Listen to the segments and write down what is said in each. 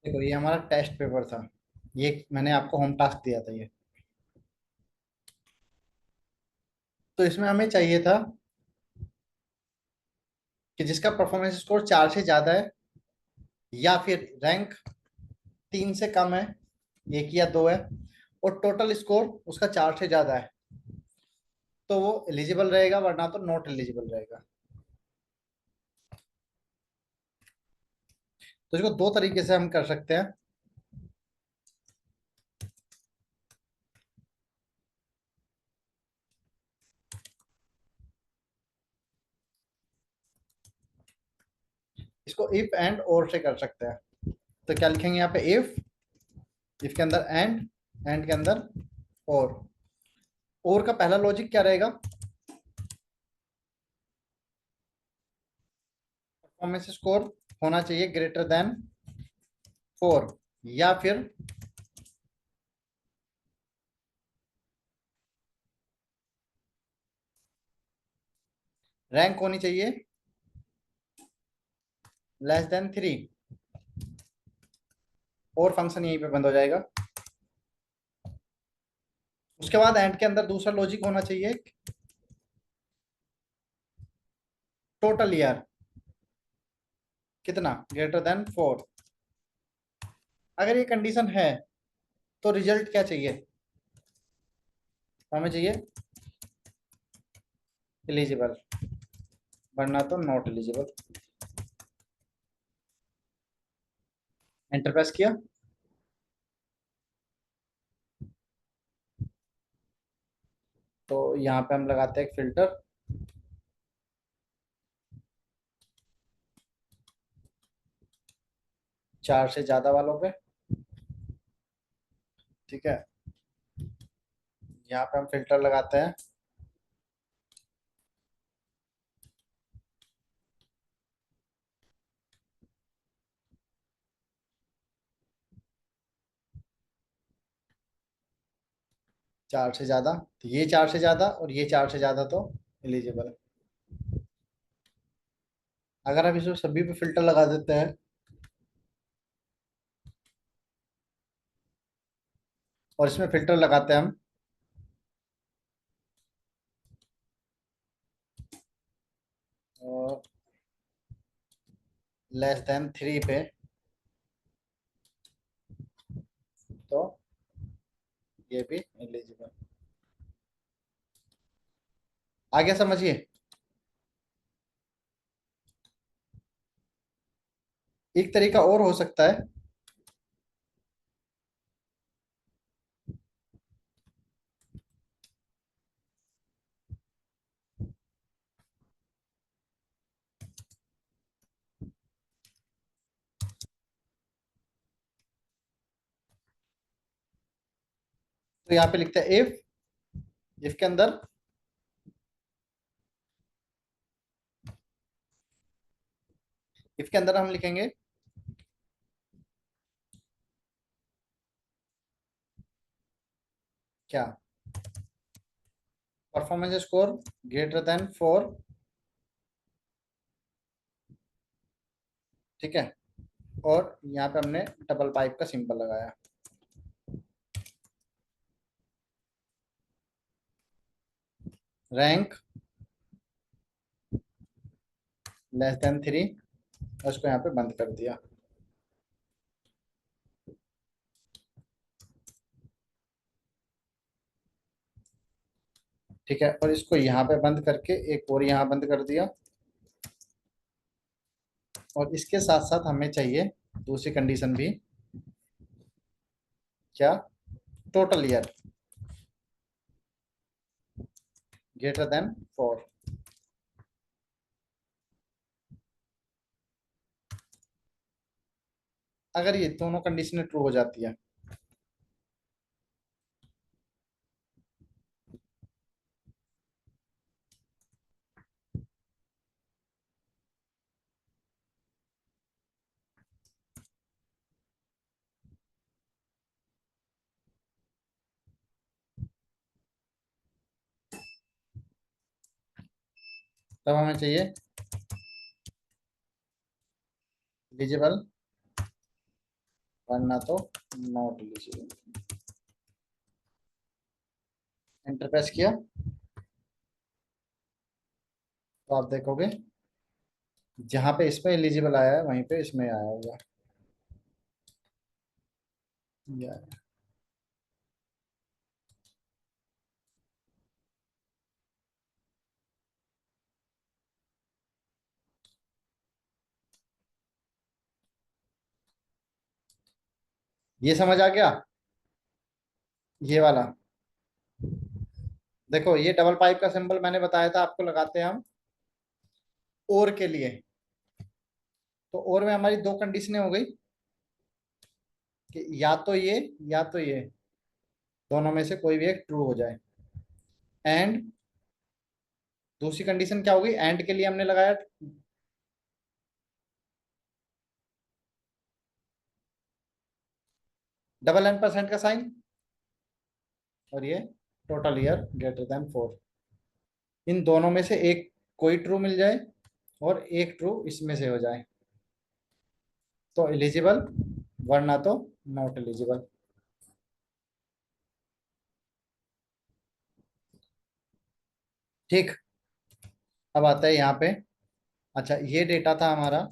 देखो ये हमारा टेस्ट पेपर था। ये मैंने आपको होम टास्क दिया था ये। तो इसमें हमें चाहिए था कि जिसका परफॉर्मेंस स्कोर 4 से ज्यादा है, या फिर रैंक 3 से कम है, 1 या 2 है, और टोटल स्कोर उसका 4 से ज्यादा है, तो वो एलिजिबल रहेगा, वरना तो नॉट एलिजिबल रहेगा। तो इसको दो तरीके से हम कर सकते हैं। इसको इफ एंड और से कर सकते हैं। तो क्या लिखेंगे यहाँ पे? इफ के अंदर एंड के अंदर और का पहला लॉजिक क्या रहेगा? परफॉर्मेंस स्कोर होना चाहिए ग्रेटर देन 4, या फिर रैंक होनी चाहिए लेस देन 3। और फंक्शन यहीं पे बंद हो जाएगा। उसके बाद एंड के अंदर दूसरा लॉजिक होना चाहिए, टोटल ईयर कितना ग्रेटर देन 4। अगर ये कंडीशन है तो रिजल्ट क्या चाहिए? हमें चाहिए एलिजिबल, वरना तो नॉट एलिजिबल। एंटर प्रेस किया। तो यहाँ पे हम लगाते हैं एक फिल्टर। 4 से ज्यादा वालों पे। ठीक है, यहाँ पे हम फिल्टर लगाते हैं। 4 से ज्यादा, तो ये 4 से ज्यादा और ये 4 से ज्यादा, तो एलिजिबल है। अगर हम इसमें सभी पे फिल्टर लगा देते हैं, और इसमें फिल्टर लगाते हैं हम लेस देन 3 पे, तो ये भी एलिजिबल। आगे समझिए। एक तरीका और हो सकता है। तो यहाँ पे लिखते हैं इफ के अंदर हम लिखेंगे क्या? Performance score greater than 4। ठीक है, और यहाँ पे हमने डबल पाइप का सिंबल लगाया। रैंक लेस देन 3, और उसको यहाँ पे बंद कर दिया। ठीक है, और इसको यहाँ पे बंद करके एक और यहाँ बंद कर दिया। और इसके साथ साथ हमें चाहिए दूसरी कंडीशन भी। क्या? Total year greater than 4। अगर ये दोनों कंडीशन ट्रू हो जाती है, तब हमें चाहिए एलिजिबल वरना तो नॉट एलिजिबल। एंटर प्रेस किया तो आप देखोगे जहां पे इसमें एलिजिबल आया है वहीं पे इसमें आया होगा। ये समझ आ गया। ये वाला देखो, ये डबल पाइप का सिंबल मैंने बताया था आपको, लगाते हैं हम और के लिए। तो और में हमारी दो कंडीशनें हो गई कि या तो ये या तो ये, दोनों में से कोई भी एक ट्रू हो जाए। एंड दूसरी कंडीशन क्या होगी, एंड के लिए हमने लगाया डबल एन परसेंट का साइन, और ये टोटल ईयर ग्रेटर देन 4। इन दोनों में से एक कोई ट्रू मिल जाए और एक ट्रू इसमें से हो जाए तो एलिजिबल, वरना तो नॉट एलिजिबल। ठीक। अब आता है यहाँ पे। अच्छा, ये डेटा था हमारा।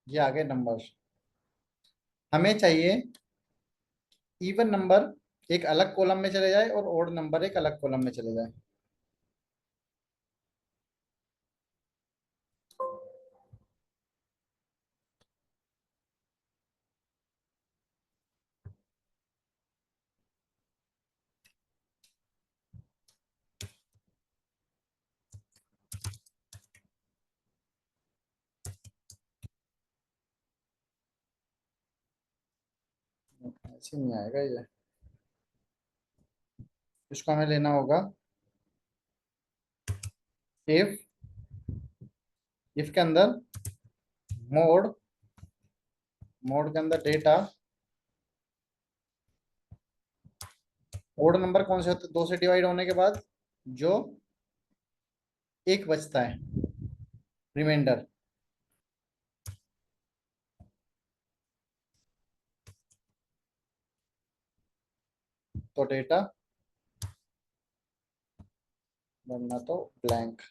ये आगे नंबर हमें चाहिए। इवन नंबर एक अलग कॉलम में चले जाए और ओड नंबर एक अलग कॉलम में चले जाए। ऐसे नहीं आएगा ये। इसको हमें लेना होगा इफ। इफ के अंदर मोड, मोड के अंदर डेटा। ओड नंबर कौन से होते हैं दो से डिवाइड होने के बाद, जो एक बचता है रिमाइंडर। तो डेटा, वरना तो blank.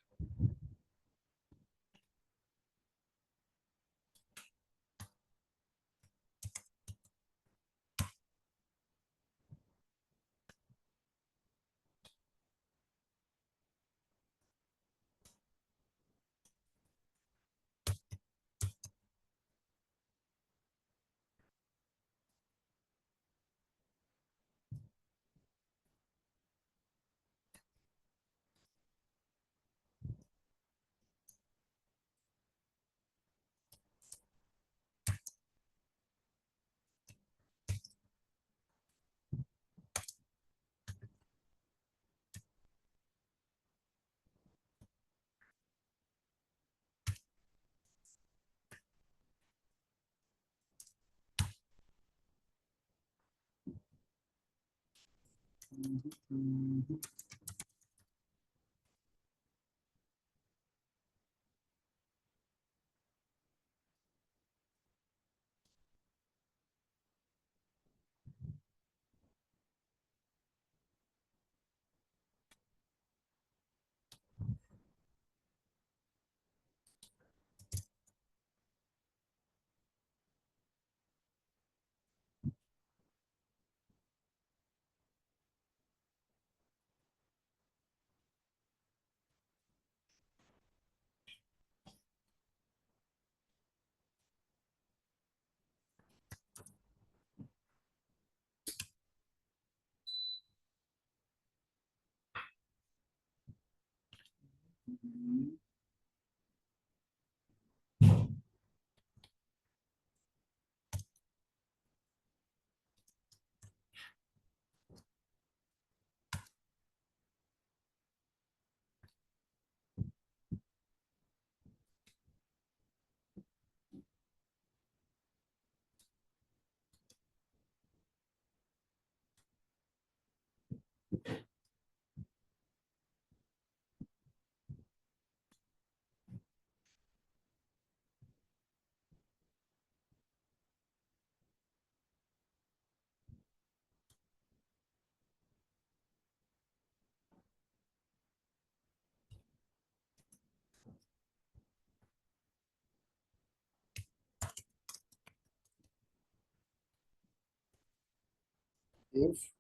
if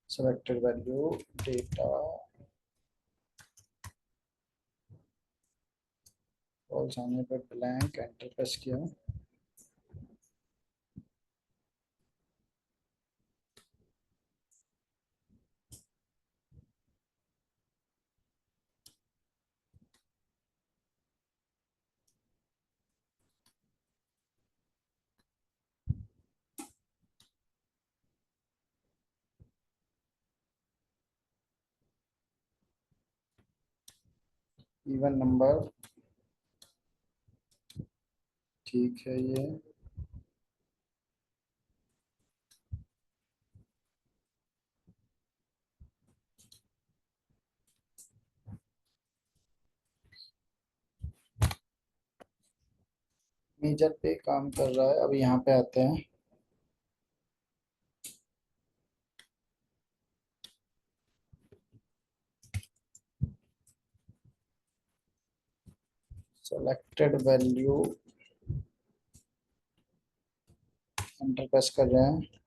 selected value data false आने पर ब्लैंक एंटर प्रेस किया। इवन नंबर ठीक है ये। मेजर पे काम कर रहा है। अब यहाँ पे आते हैं। सेलेक्टेड वैल्यू एंटर प्रेस कर रहे हैं।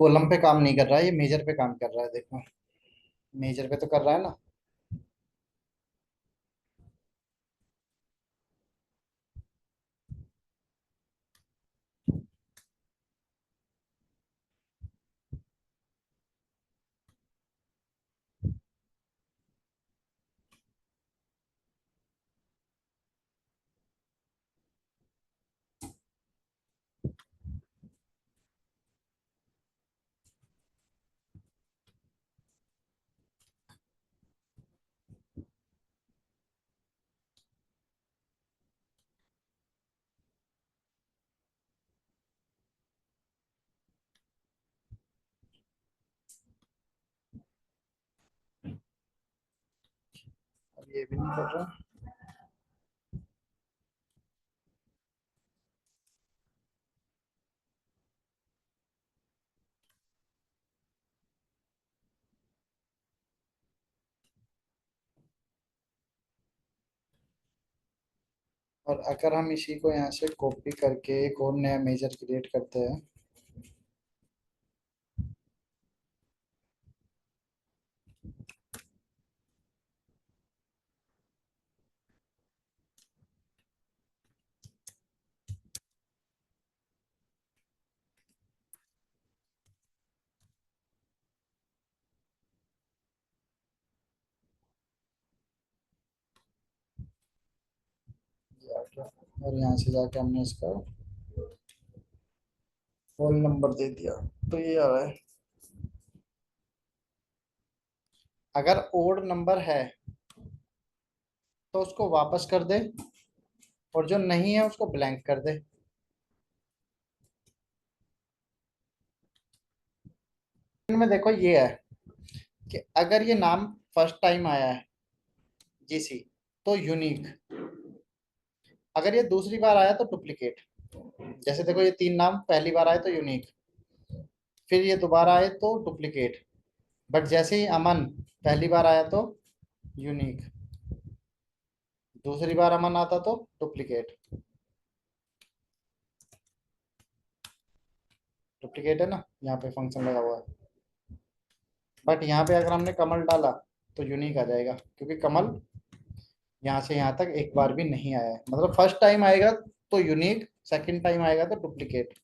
कॉलम पे काम नहीं कर रहा है, ये मेजर पे काम कर रहा है। देखो मेजर पे तो कर रहा है ना। अब ये भी नहीं कर रहा। और अगर हम इसी को यहाँ से कॉपी करके एक और नया मेजर क्रिएट करते हैं। दिया क्या, और यहाँ से जाके हमने इसका होल नंबर दे दिया, तो ये आ रहा है। अगर ओड नंबर है तो उसको वापस कर दे, और जो नहीं है उसको ब्लैंक कर दे। इनमें देखो ये है कि अगर ये नाम फर्स्ट टाइम आया है जीसी, तो यूनिक। अगर ये दूसरी बार आया तो डुप्लीकेट। जैसे देखो ये तीन नाम पहली बार आए तो यूनिक, फिर ये दोबारा आए तो डुप्लीकेट, बट जैसे ही अमन पहली बार आया तो यूनिक, दूसरी बार अमन आता तो डुप्लीकेट। डुप्लीकेट है ना, यहाँ पे फंक्शन लगा हुआ है। बट यहाँ पे अगर हमने कमल डाला तो यूनिक आ जाएगा, क्योंकि कमल यहाँ से यहाँ तक एक बार भी नहीं आया है। मतलब फर्स्ट टाइम आएगा तो यूनिक, सेकंड टाइम आएगा तो डुप्लीकेट।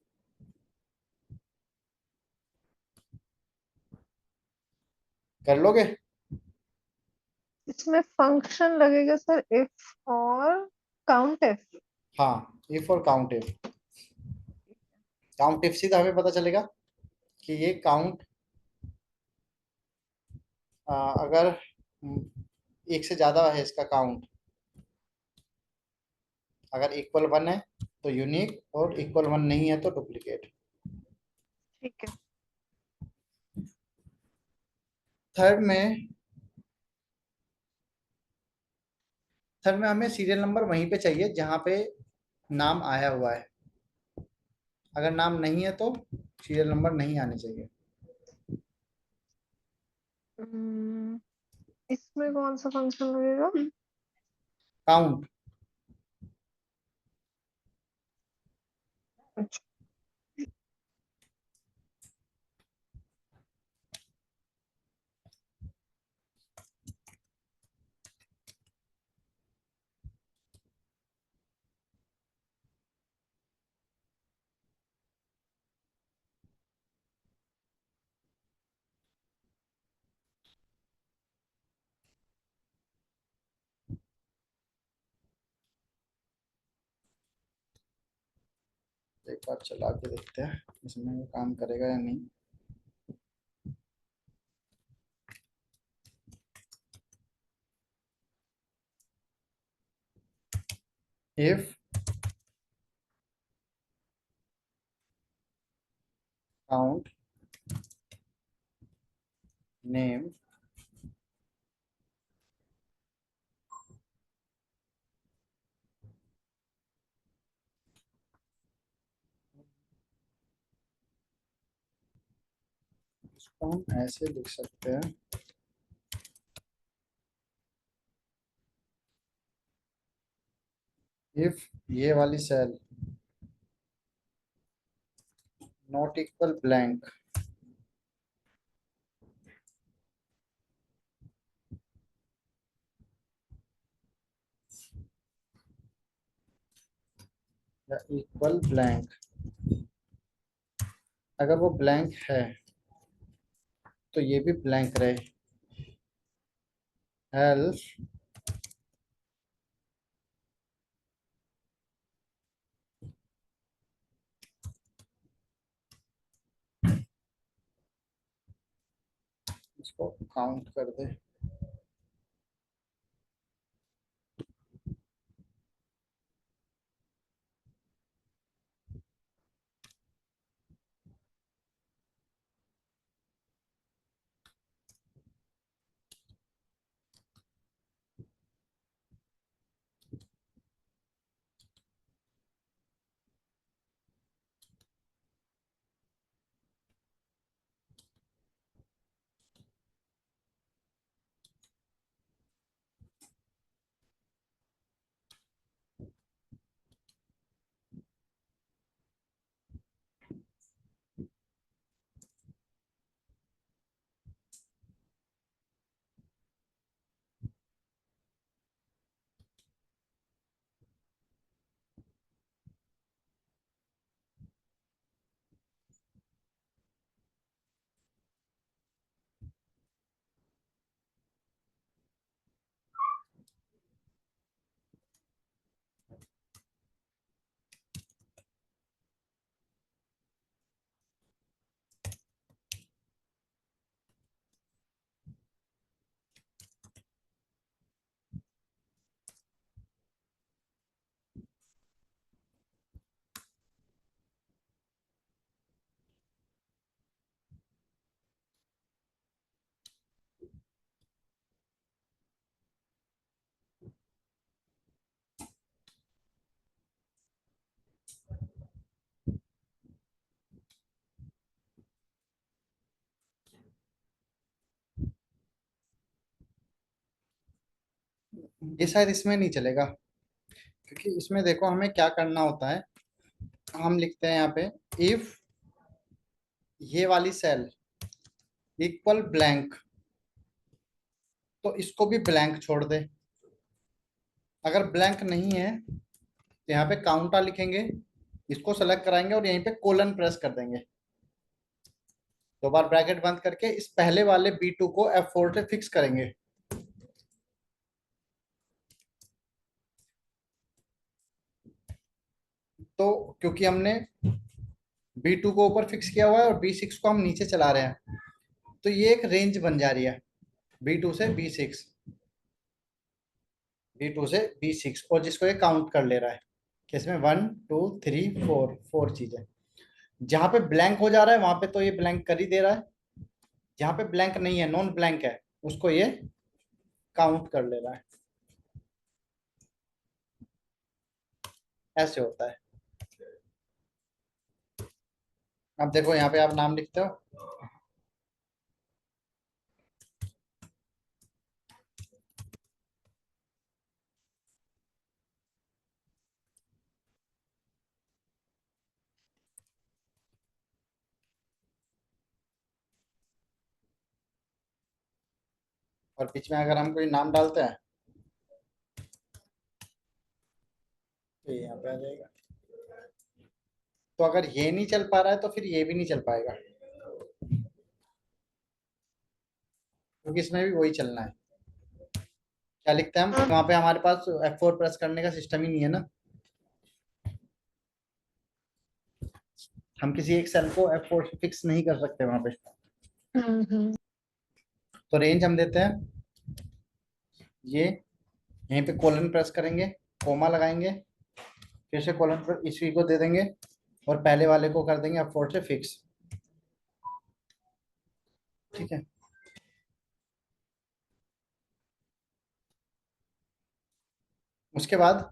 कर लोगे? इसमें फंक्शन लगेगा सर, इफ और काउंट इफ। हाँ, इफ और काउंट इफ। काउंट इफ से तो हमें पता चलेगा कि ये काउंट, अगर एक से ज्यादा है इसका काउंट, अगर इक्वल वन है तो यूनिक, और इक्वल वन नहीं है तो डुप्लीकेट। ठीक है। थर्ड में, थर्ड में हमें सीरियल नंबर वहीं पे चाहिए जहां पे नाम आया हुआ है। अगर नाम नहीं है तो सीरियल नंबर नहीं आने चाहिए। हम्म, इसमें कौन सा फंक्शन लगेगा? काउंट। अच्छा। एक बार चला के देखते हैं इसमें वो काम करेगा या नहीं। इफ काउंट नेम इसको हम ऐसे लिख सकते हैं, इफ ये वाली सेल नॉट इक्वल ब्लैंक, या इक्वल ब्लैंक। अगर वो ब्लैंक है तो ये भी ब्लैंक रहे। एल्स इसको काउंट कर दे। ये शायद इसमें नहीं चलेगा, क्योंकि इसमें देखो हमें क्या करना होता है। हम लिखते हैं यहाँ पे इफ ये वाली सेल इक्वल ब्लैंक, तो इसको भी ब्लैंक छोड़ दे। अगर ब्लैंक नहीं है तो यहाँ पे काउंटा लिखेंगे, इसको सेलेक्ट कराएंगे और यहीं पे कोलन प्रेस कर देंगे। दो बार ब्रैकेट बंद करके इस पहले वाले B2 को F4 से फिक्स करेंगे। तो क्योंकि हमने B2 को ऊपर फिक्स किया हुआ है और B6 को हम नीचे चला रहे हैं, तो ये एक रेंज बन जा रही है B2 से B6, B2 से B6, और जिसको ये काउंट कर ले रहा है कि इसमें 1 2 3 4 4 चीजें। जहां पे ब्लैंक हो जा रहा है वहां पे तो ये ब्लैंक कर ही दे रहा है, जहां पे ब्लैंक नहीं है, नॉन ब्लैंक है, उसको ये काउंट कर ले रहा है। ऐसे होता है। अब देखो यहाँ पे आप नाम लिखते हो, और बीच में अगर हम कोई नाम डालते हैं तो ये यहाँ पे आ जाएगा। तो अगर ये नहीं चल पा रहा है तो फिर ये भी नहीं चल पाएगा, क्योंकि इसमें भी वही चलना है। क्या लिखते हैं हम, वहां पे हमारे पास F4 प्रेस करने का सिस्टम ही नहीं है ना, हम किसी एक सेल को F4 से फिक्स नहीं कर सकते वहां पे। हम्म। तो रेंज हम देते हैं ये, यहीं पे कोलन प्रेस करेंगे, कोमा लगाएंगे, फिर से कोलन पर इसी को दे देंगे और पहले वाले को कर देंगे F4 से फिक्स। ठीक है। उसके बाद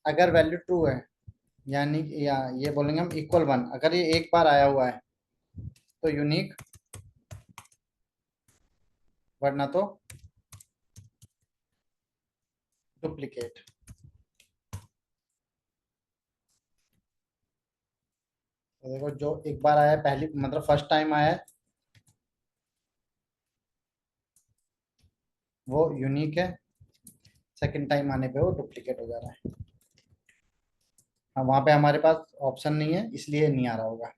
अगर वैल्यू ट्रू है, यानी या ये बोलेंगे हम इक्वल 1, अगर ये एक बार आया हुआ है तो यूनिक, वरना तो डुप्लीकेट। तो देखो जो एक बार आया है, पहली मतलब फर्स्ट टाइम आया है, वो यूनिक है, सेकंड टाइम आने पे वो डुप्लीकेट हो जा रहा है। हाँ, वहां पे हमारे पास ऑप्शन नहीं है इसलिए नहीं आ रहा होगा।